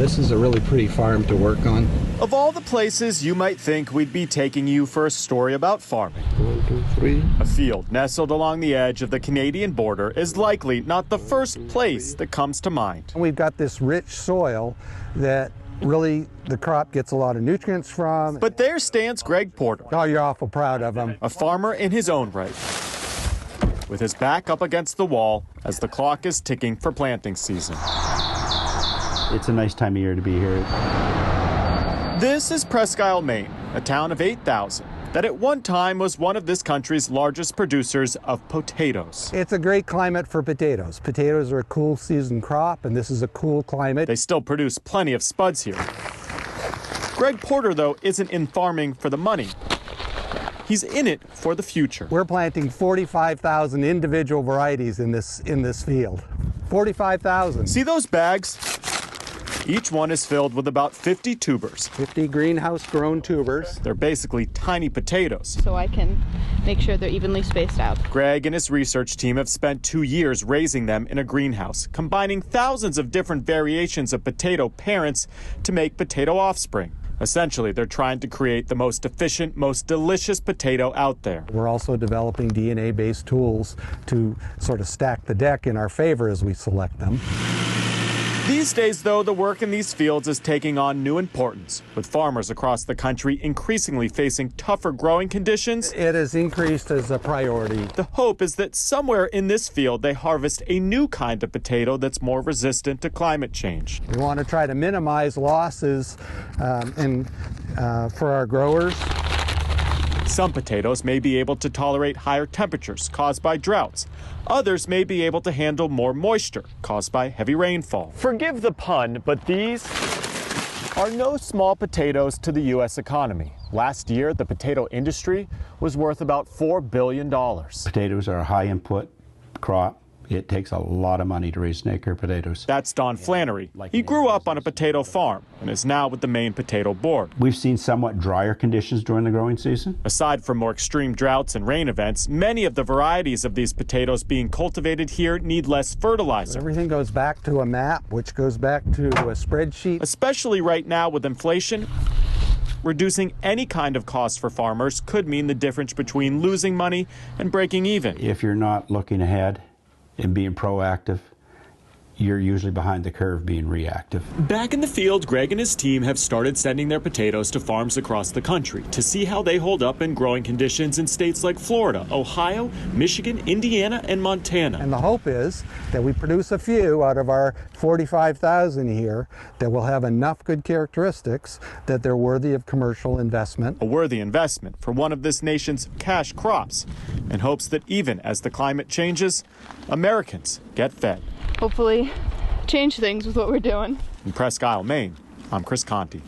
this is a really pretty farm to work on. Of all the places you might think we'd be taking you for a story about farming, 1, 2, 3. a field nestled along the edge of the Canadian border is likely not the first place that comes to mind. We've got this rich soil that really the crop gets a lot of nutrients from. But there stands Greg Porter, Oh, you're awful proud of him. a farmer in his own right, with his back up against the wall as the clock is ticking for planting season. It's a nice time of year to be here. This is Presque Isle, Maine, a town of 8,000 that at one time was one of this country's largest producers of potatoes. It's a great climate for potatoes. Potatoes are a cool season crop, and this is a cool climate. They still produce plenty of spuds here. Greg Porter, though, isn't in farming for the money. He's in it for the future. We're planting 45,000 individual varieties in this field. 45,000. See those bags? Each one is filled with about 50 tubers. 50 greenhouse-grown tubers. They're basically tiny potatoes. So I can make sure they're evenly spaced out. Greg and his research team have spent 2 years raising them in a greenhouse, combining thousands of different variations of potato parents to make potato offspring. Essentially, they're trying to create the most efficient, most delicious potato out there. We're also developing DNA-based tools to sort of stack the deck in our favor as we select them. These days, though, the work in these fields is taking on new importance, with farmers across the country increasingly facing tougher growing conditions. It has increased as a priority. The hope is that somewhere in this field they harvest a new kind of potato that's more resistant to climate change. We want to try to minimize losses for our growers. Some potatoes may be able to tolerate higher temperatures caused by droughts. Others may be able to handle more moisture caused by heavy rainfall. Forgive the pun, but these are no small potatoes to the U.S. economy. Last year, the potato industry was worth about $4 billion. Potatoes are a high input crop. It takes a lot of money to raise an acre of potatoes. That's Don Flannery. He grew up on a potato farm and is now with the Maine Potato Board. We've seen somewhat drier conditions during the growing season. Aside from more extreme droughts and rain events, many of the varieties of these potatoes being cultivated here need less fertilizer. Everything goes back to a map, which goes back to a spreadsheet. Especially right now with inflation, reducing any kind of cost for farmers could mean the difference between losing money and breaking even. If you're not looking ahead and being proactive, you're usually behind the curve being reactive. Back in the field, Greg and his team have started sending their potatoes to farms across the country to see how they hold up in growing conditions in states like Florida, Ohio, Michigan, Indiana, and Montana. And the hope is that we produce a few out of our 45,000 here that will have enough good characteristics that they're worthy of commercial investment. A worthy investment for one of this nation's cash crops, in hopes that even as the climate changes, Americans get fed. Hopefully change things with what we're doing. In Presque Isle, Maine, I'm Chris Conti.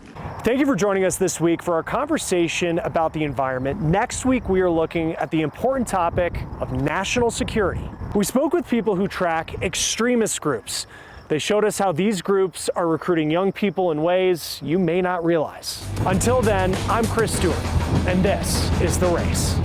Thank you for joining us this week for our conversation about the environment. Next week, we are looking at the important topic of national security. We spoke with people who track extremist groups. They showed us how these groups are recruiting young people in ways you may not realize. Until then, I'm Chris Stewart, and this is The Race.